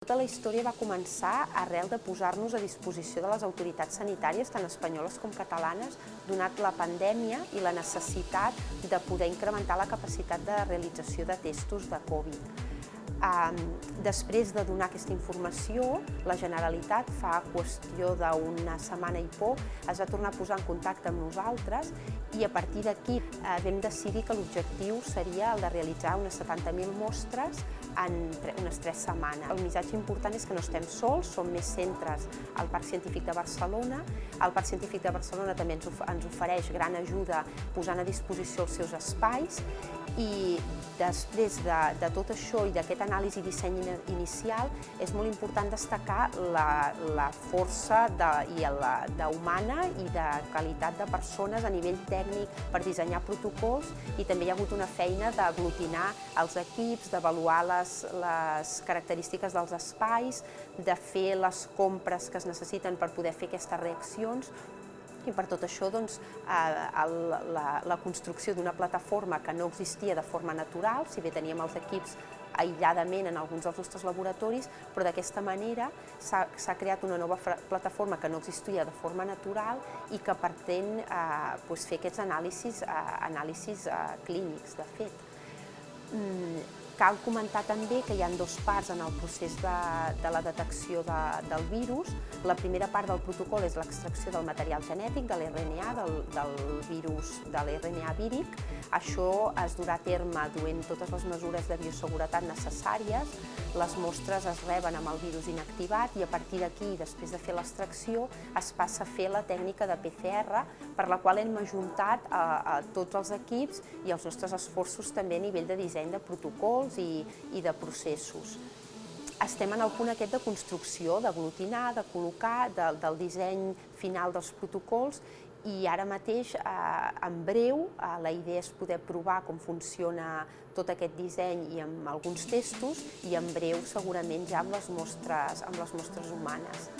Tota la història va començar arrel de posar-nos a disposició de les autoritats sanitàries, tant espanyoles com catalanes, donat la pandèmia i la necessitat de poder incrementar la capacitat de realització de testos de Covid. Després de donar aquesta informació, la Generalitat fa qüestió d'una setmana i poc es va tornar a posar en contacte amb nosaltres i a partir d'aquí vam decidir que l'objectiu seria el de realitzar unes 70.000 mostres en unes 3 setmanes. El missatge important és que no estem sols, som més centres al Parc Científic de Barcelona. El Parc Científic de Barcelona també ens ofereix gran ajuda posant a disposició els seus espais i després de tot això i d'aquest anàlisi i disseny inicial és molt important destacar la força humana i de qualitat de persones a nivell tècnic per dissenyar protocols i també hi ha hagut una feina d'aglutinar els equips, d'avaluar les característiques dels espais, de fer les compres que es necessiten per poder fer aquestes reaccions. I per tot això, la construcció d'una plataforma que no existia de forma natural, si bé teníem els equips aïlladament en alguns dels nostres laboratoris, però d'aquesta manera s'ha creat una nova plataforma que no existia de forma natural i que pretén fer aquests anàlisis clínics, de fet. Cal comentar també que hi ha 2 parts en el procés de la detecció del virus. La primera part del protocol és l'extracció del material genètic, de l'RNA, del virus, de l'RNA víric. Això es durà a terme duent totes les mesures de bioseguretat necessàries. Les mostres es reben amb el virus inactivat i a partir d'aquí, després de fer l'extracció, es passa a fer la tècnica de PCR, per la qual hem ajuntat a tots els equips i els nostres esforços també a nivell de disseny de protocols i de processos. Estem en el punt aquest de construcció, d'aglutinar, de col·locar, del disseny final dels protocols i ara mateix, en breu, la idea és poder provar com funciona tot aquest disseny i amb alguns testos i en breu segurament ja amb les mostres humanes.